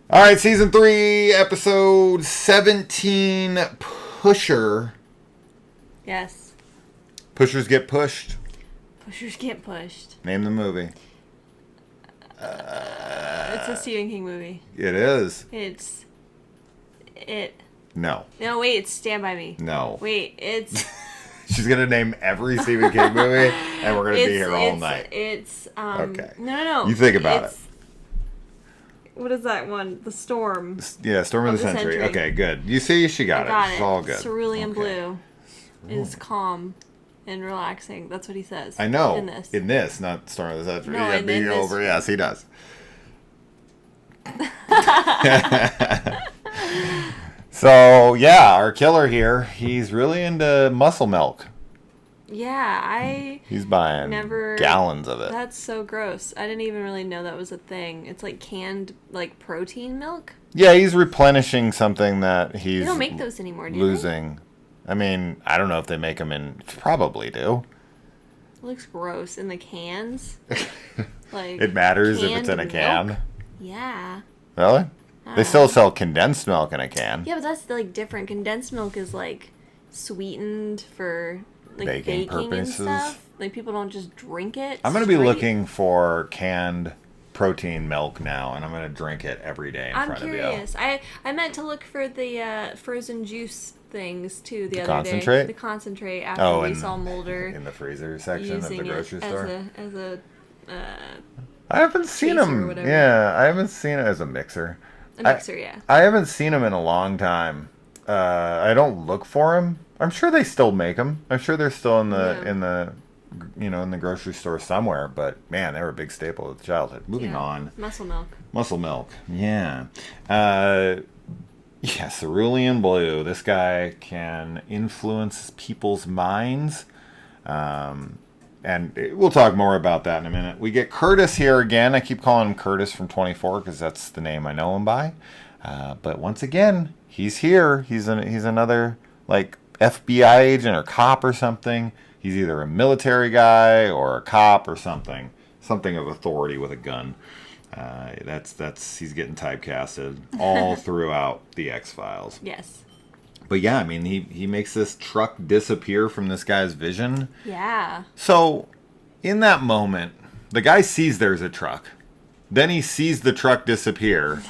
All right, season 3, episode 17, Pusher. Yes. Pushers get pushed. Pushers get pushed. Name the movie. It's a Stephen King movie. It is. It's... No. No, wait, it's Stand By Me. No. Wait, it's... She's going to name every Stephen King movie, and we're going to be here all night. It's, Okay. No. You think about it. What is that one? The Storm. Yeah, Storm of the Century. Okay, good. You see, she got it. It's all good. Cerulean Blue is calm and relaxing. That's what he says. I know. In this. Not Storm of the Century. No, yeah, being over. Yes, he does. So, yeah, our killer here, he's really into muscle milk. Yeah, He's buying gallons of it. That's so gross. I didn't even really know that was a thing. It's like canned, like, protein milk? Yeah, he's replenishing something that he's They don't make those anymore, do losing. I mean, I don't know if they make them in... Probably do. It looks gross in the cans. Like it matters if it's in a can? Milk? Yeah. Really? They still sell condensed milk in a can. Yeah, but that's, like, different. Condensed milk is, like, sweetened for... like baking purposes and stuff. Like people don't just drink it. I'm going to be looking for canned protein milk now, and I'm going to drink it every day in front of you. I'm curious. I meant to look for the frozen juice things too the other concentrate? day. The concentrate after we saw Mulder in the freezer section of the grocery store. I haven't seen them. Yeah, I haven't seen it as a mixer. A mixer, yeah. I haven't seen them in a long time. I don't look for them. I'm sure they still make them. I'm sure they're still in the in the grocery store somewhere. But man, they were a big staple of childhood. Moving on. Muscle milk. Muscle milk. Yeah. Cerulean Blue. This guy can influence people's minds. And we'll talk more about that in a minute. We get Curtis here again. I keep calling him Curtis from 24 because that's the name I know him by. But once again, he's here. He's another like FBI agent or cop or something. He's either a military guy or a cop or something of authority with a gun. He's getting typecasted all throughout the X-Files. Yes. But yeah, I mean, he makes this truck disappear from this guy's vision. Yeah. So in that moment, the guy sees there's a truck. Then he sees the truck disappear,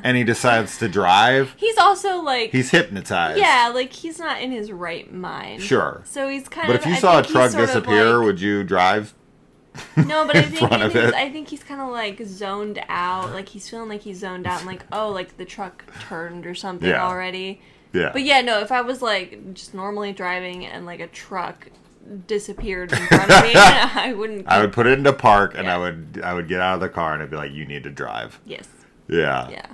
and he decides to drive. He's also, like... He's hypnotized. Yeah, like, he's not in his right mind. Sure. So he's kind of... But if you saw a truck disappear, like, would you drive No, but I I think he's kind of, like, zoned out. Like, he's feeling like he's zoned out and, like, oh, like, the truck turned or something already. Yeah. But, yeah, no, if I was, like, just normally driving and, like, a truck disappeared in front of me, I wouldn't. I would put it into park, and I would get out of the car, and I'd be like, "You need to drive." Yes. Yeah. Yeah.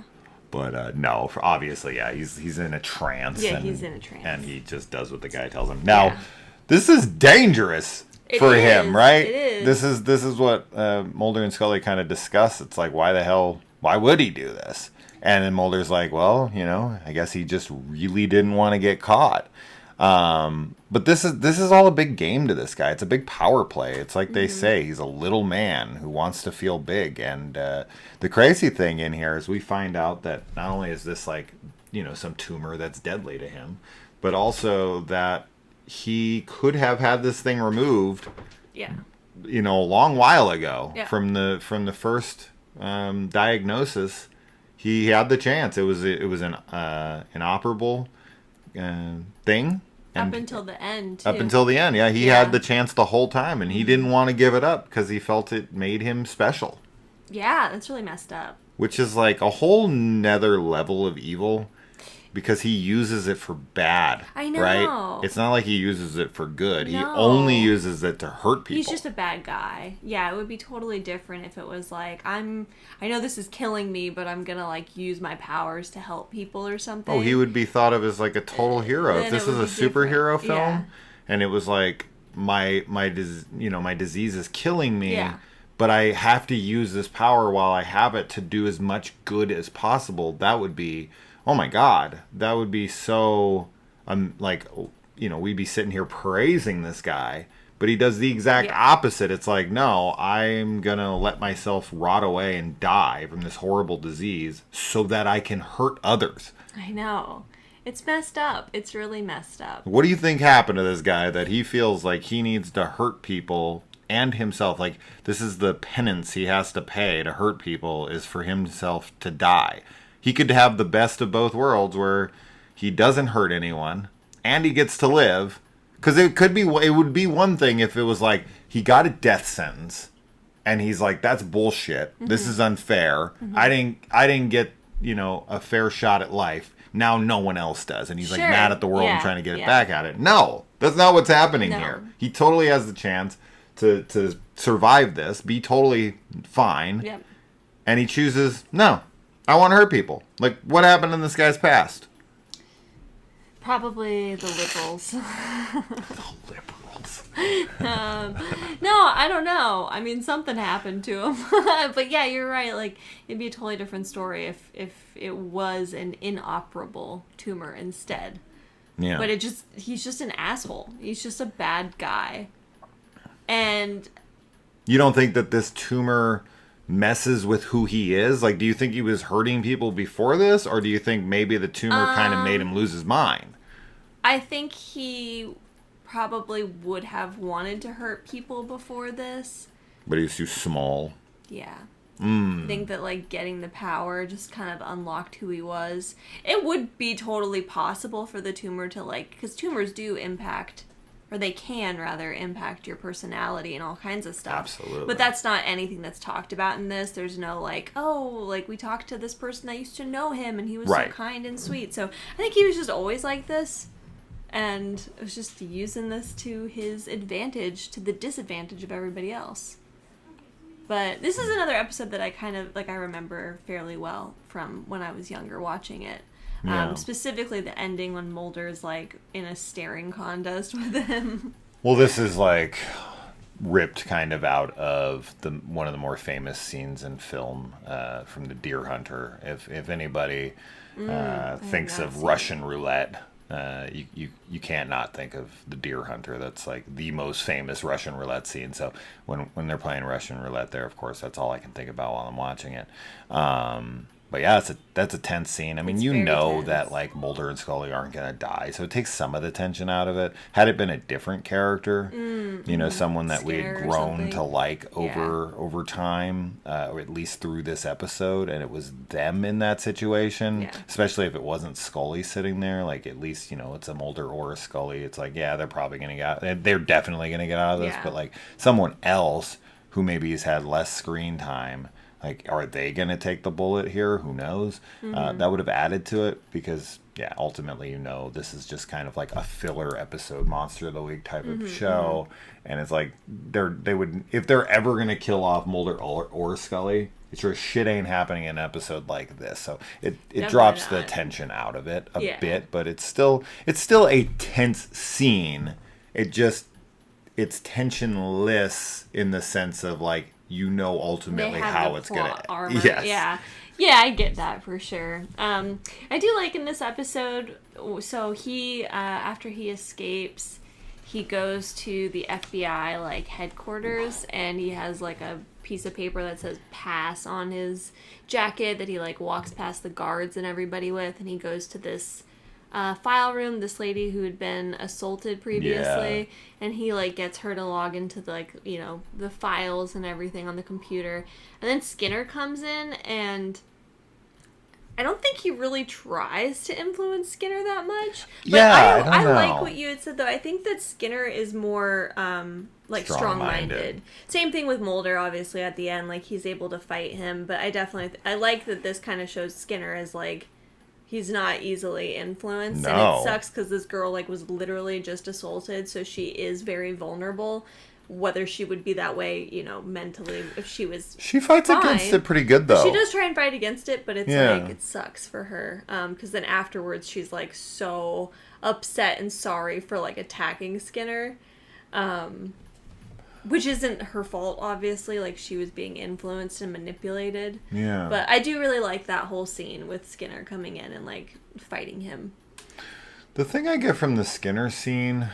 But no, obviously, yeah, he's in a trance. Yeah, he's in a trance, and he just does what the guy tells him. Now, this is dangerous for him, right? It is. This is what Mulder and Scully kind of discuss. It's like, why would he do this? And then Mulder's like, well, I guess he just really didn't want to get caught. But this is all a big game to this guy. It's a big power play. It's like they say, he's a little man who wants to feel big. And the crazy thing in here is we find out that not only is this like, some tumor that's deadly to him, but also that he could have had this thing removed, a long while ago from the first diagnosis. He had the chance. It was an inoperable thing. Up until the end, too. Up until the end, yeah. He had the chance the whole time, and he didn't want to give it up because he felt it made him special. Yeah, that's really messed up. Which is like a whole nether level of evil because he uses it for bad. I know. Right? It's not like he uses it for good. No. He only uses it to hurt people. He's just a bad guy. Yeah, it would be totally different if it was like, I know this is killing me, but I'm gonna like use my powers to help people or something. Oh, he would be thought of as like a total hero. If this is a superhero film and it was like my disease is killing me, but I have to use this power while I have it to do as much good as possible, that would be, oh my God, that would be so, we'd be sitting here praising this guy But he does the exact Yeah. opposite. It's like, no, I'm going to let myself rot away and die from this horrible disease so that I can hurt others. I know. It's messed up. It's really messed up. What do you think happened to this guy that he feels like he needs to hurt people and himself? Like, this is the penance he has to pay to hurt people, is for himself to die. He could have the best of both worlds where he doesn't hurt anyone and he gets to live. Because it would be one thing if it was like he got a death sentence and he's like, that's bullshit. Mm-hmm. This is unfair. Mm-hmm. I didn't get, a fair shot at life. Now no one else does. And he's like mad at the world and trying to get it back at it. No, that's not what's happening here. He totally has the chance to survive this, be totally fine. Yep. And he chooses, no, I want to hurt people. Like, what happened in this guy's past? Probably the liberals. The liberals. No, I don't know. I mean, something happened to him. But yeah, you're right. Like, it'd be a totally different story if it was an inoperable tumor instead. Yeah. But he's just an asshole. He's just a bad guy. And you don't think that this tumor messes with who he is? Like, do you think he was hurting people before this, or do you think maybe the tumor kind of made him lose his mind? I think he probably would have wanted to hurt people before this. But he was too small. Yeah. I think that, like, getting the power just kind of unlocked who he was. It would be totally possible for the tumor to, like, because tumors do impact, or they can rather impact your personality and all kinds of stuff. Absolutely. But that's not anything that's talked about in this. There's no like, oh, like we talked to this person that used to know him and he was so kind and sweet. So I think he was just always like this. And it was just using this to his advantage, to the disadvantage of everybody else. But this is another episode that I kind of, like, I remember fairly well from when I was younger watching it. Yeah. Specifically the ending when Mulder's, like, in a staring contest with him. Well, this is, like, ripped kind of out of one of the more famous scenes in film from The Deer Hunter. If anybody thinks of Russian roulette, you can't not think of The Deer Hunter. That's like the most famous Russian roulette scene. So when they're playing Russian roulette there, of course, that's all I can think about while I'm watching it. But yeah, that's a tense scene. I mean, you know tense. That like Mulder and Scully aren't gonna die, so it takes some of the tension out of it. Had it been a different character, someone that we had grown to like over time, or at least through this episode, and it was them in that situation, especially if it wasn't Scully sitting there, like at least it's a Mulder or a Scully. It's like they're probably gonna they're definitely gonna get out of this, but like someone else who maybe has had less screen time. Like, are they going to take the bullet here? Who knows? That would have added to it because, ultimately, this is just kind of like a filler episode, Monster of the Week type of show. And it's like, they would, if they're ever going to kill off Mulder or Scully, it's sure shit ain't happening in an episode like this. So it drops the tension out of it a bit, but it's still a tense scene. It's tensionless in the sense of like, ultimately how it's gonna armor. Yeah I get that for sure. I do like in this episode, so he after he escapes, he goes to the FBI like headquarters, and he has like a piece of paper that says pass on his jacket that he like walks past the guards and everybody with, and he goes to this file room, this lady who had been assaulted previously, and he like gets her to log into the, like, the files and everything on the computer, and then Skinner comes in, and I don't think he really tries to influence Skinner that much. But I like what you had said though. I think that Skinner is more like strong-minded. Same thing with Mulder, obviously at the end, like he's able to fight him, but I like that this kind of shows Skinner as like he's not easily influenced, and it sucks because this girl like was literally just assaulted, so she is very vulnerable. Whether she would be that way, mentally, if she was she fights fine. Against it pretty good though. She does try and fight against it, but it's like it sucks for her. Because then afterwards she's like so upset and sorry for like attacking Skinner. Which isn't her fault, obviously. Like, she was being influenced and manipulated. Yeah. But I do really like that whole scene with Skinner coming in and, like, fighting him. The thing I get from the Skinner scene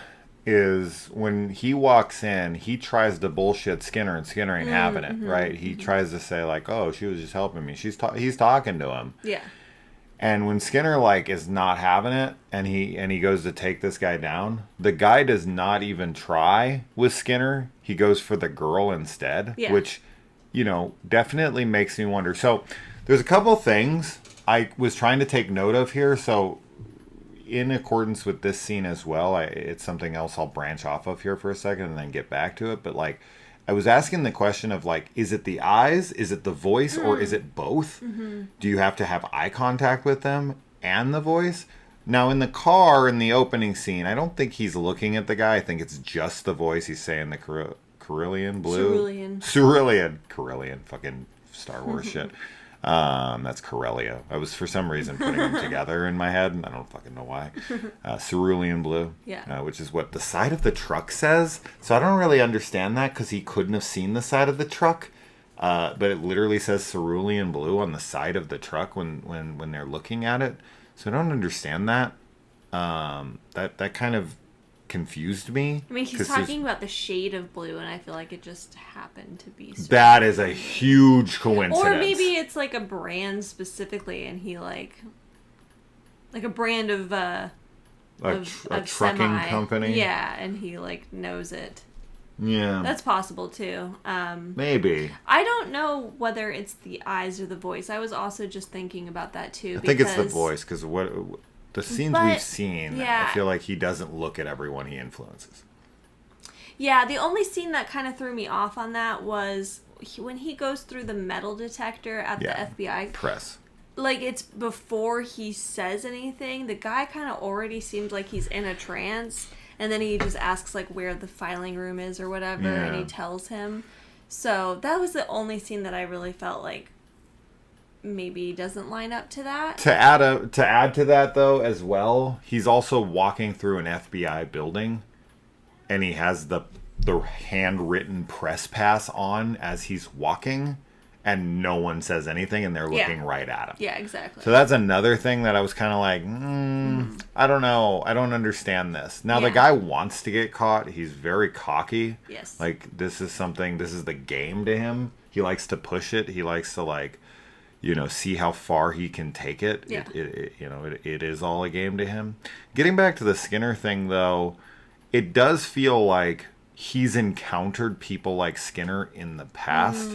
is when he walks in, he tries to bullshit Skinner, and Skinner ain't having it, right? He tries to say like, "Oh, she was just helping me." He's talking to him. Yeah. And when Skinner like is not having it, and he goes to take this guy down, the guy does not even try with Skinner. He goes for the girl instead, which, definitely makes me wonder. So there's a couple things I was trying to take note of here. So in accordance with this scene as well, it's something else I'll branch off of here for a second and then get back to it. But like, I was asking the question of like, is it the eyes, is it the voice, or is it both? Do you have to have eye contact with them and the voice? Now in the car in the opening scene, I don't think he's looking at the guy. I think it's just the voice. He's saying the Carillion blue, Carillion, fucking Star Wars shit. That's Corellia. I was for some reason putting them together in my head, and I don't fucking know why. Cerulean blue, which is what the side of the truck says. So I don't really understand that because he couldn't have seen the side of the truck, but it literally says cerulean blue on the side of the truck when they're looking at it. So I don't understand that. That kind of confused me. I mean, he's talking about the shade of blue, and I feel like it just happened to be that is a huge coincidence. Or maybe it's like a brand specifically, and he like a brand of a trucking company. Yeah, and he like knows it. Yeah, that's possible too. Maybe. I don't know whether it's the eyes or the voice. I was also just thinking about that too. I think it's the voice because the scenes we've seen, I feel like he doesn't look at everyone he influences. Yeah, the only scene that kind of threw me off on that was when he goes through the metal detector at the FBI press. Like, it's before he says anything. The guy kind of already seems like he's in a trance, and then he just asks, like, where the filing room is or whatever, and he tells him. So that was the only scene that I really felt like maybe doesn't line up to that. To add to that though as well, he's also walking through an FBI building, and he has the handwritten press pass on as he's walking, and no one says anything, and they're looking right at him. Yeah, exactly. So that's another thing that I was kind of like, I don't know, I don't understand this. Now the guy wants to get caught. He's very cocky. Yes. Like this is the game to him. He likes to push it. He likes to like, see how far he can take it. Yeah. It is all a game to him. Getting back to the Skinner thing, though, it does feel like he's encountered people like Skinner in the past,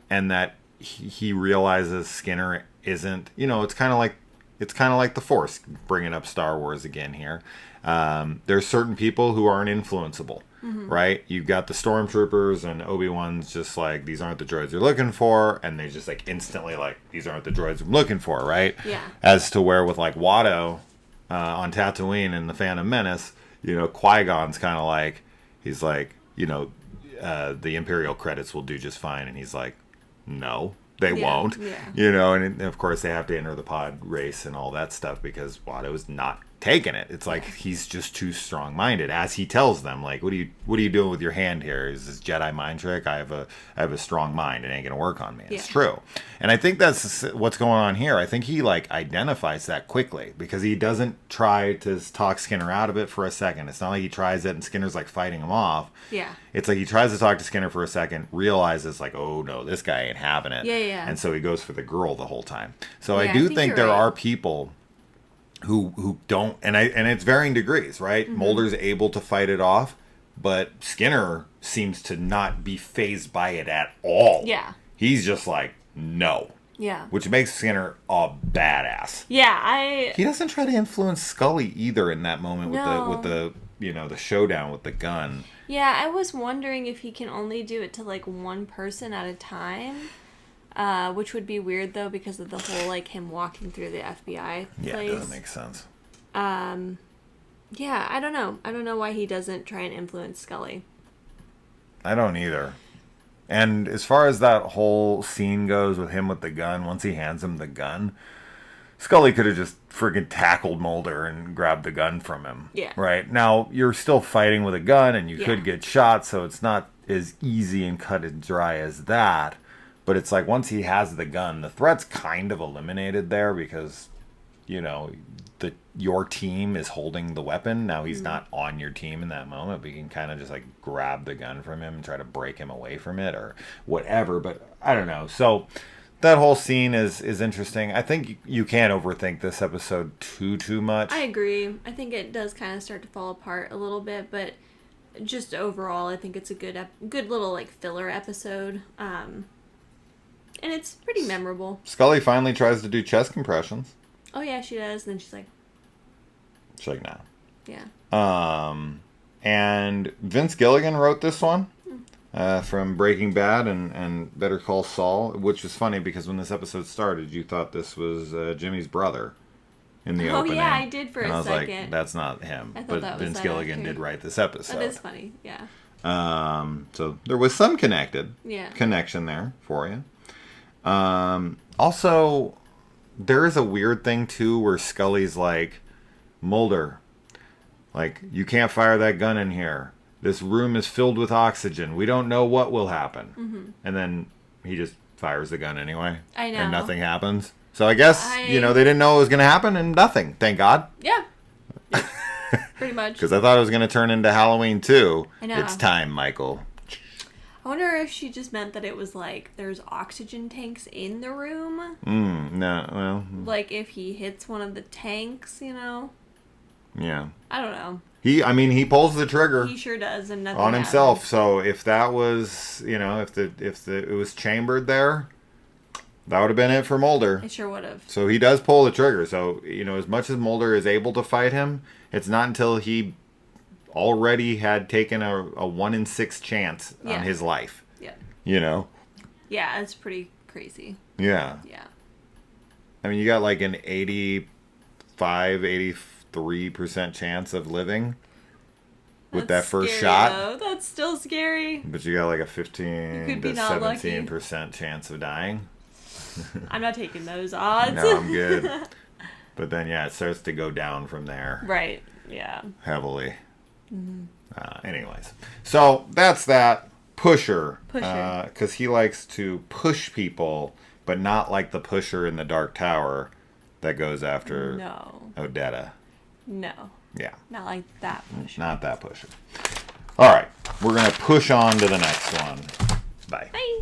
and that he realizes Skinner isn't. It's kind of like the Force, bringing up Star Wars again here. There's certain people who aren't influenceable. Right? You've got the stormtroopers, and Obi-Wan's just like, these aren't the droids you're looking for, and they just like instantly like, these aren't the droids I'm looking for, right? Yeah. As to where with like Watto on Tatooine and the Phantom Menace, Qui-Gon's kind of like, he's like, the Imperial credits will do just fine, and he's like, no, they won't. Yeah. And of course they have to enter the pod race and all that stuff because Watto's not taking it. It's like he's just too strong-minded, as he tells them, like, what are you doing with your hand here? Is this Jedi mind trick? I have a strong mind. It ain't gonna work on me. It's true. And I think that's what's going on here. I think he like identifies that quickly because he doesn't try to talk Skinner out of it for a second. It's not like he tries it and Skinner's like fighting him off. Yeah. It's like he tries to talk to Skinner for a second, realizes like, oh no, this guy ain't having it. Yeah. And so he goes for the girl the whole time. So I do think there are people who don't, and it's varying degrees, right? Mulder's able to fight it off, but Skinner seems to not be fazed by it at all. Yeah. He's just like, no. Yeah. Which makes Skinner a badass. Yeah, He doesn't try to influence Scully either in that moment with the the showdown with the gun. Yeah, I was wondering if he can only do it to like one person at a time. Which would be weird though because of the whole like him walking through the FBI place. Yeah, it doesn't make sense. Yeah, I don't know. I don't know why he doesn't try and influence Scully. I don't either. And as far as that whole scene goes with him with the gun, once he hands him the gun, Scully could have just friggin' tackled Mulder and grabbed the gun from him. Yeah. Right? Now, you're still fighting with a gun and you could get shot, so it's not as easy and cut and dry as that. But it's like once he has the gun, the threat's kind of eliminated there because your team is holding the weapon. Now he's not on your team in that moment, but you can kind of just like grab the gun from him and try to break him away from it or whatever. But I don't know. So that whole scene is interesting. I think you can't overthink this episode too much. I agree. I think it does kind of start to fall apart a little bit, but just overall, I think it's a good little like filler episode. And it's pretty memorable. Scully finally tries to do chest compressions. Oh yeah, she does. And then she's like, no. Yeah. And Vince Gilligan wrote this one from Breaking Bad and Better Call Saul, which was funny because when this episode started, you thought this was Jimmy's brother in the opening. Oh yeah, I did for and a second. I was like, that's not him. But Vince Gilligan did write this episode. That is funny, yeah. So there was some connection there for you. Also, there is a weird thing too where Scully's like, Mulder, like, you can't fire that gun in here. This room is filled with oxygen. We don't know what will happen. Mm-hmm. And then he just fires the gun anyway. I know. And nothing happens. So I guess, they didn't know it was going to happen and nothing. Thank God. Yeah. Pretty much. Because I thought it was going to turn into Halloween too. I know. It's time, Michael. I wonder if she just meant that it was like there's oxygen tanks in the room. No, well. Like if he hits one of the tanks, Yeah. I don't know. He pulls the trigger. He sure does, and nothing on himself. happens. So if that was, if it was chambered there, that would have been it for Mulder. It sure would have. So he does pull the trigger. So as much as Mulder is able to fight him, it's not until he already had taken a 1 in 6 chance on his life. Yeah. Yeah, it's pretty crazy. Yeah. Yeah. I mean, you got like an 83% chance of living with that first scary, shot. Though. That's still scary. But you got like a 15 to 17% chance of dying. I'm not taking those odds. No, I'm good. But then, it starts to go down from there. Right. Yeah. Heavily. Mm-hmm. Anyways. So, that's that. Pusher. Because he likes to push people, but not like the pusher in the Dark Tower that goes after Odetta. No. Yeah. Not like that pusher. Not that pusher. All right. We're going to push on to the next one. Bye. Bye.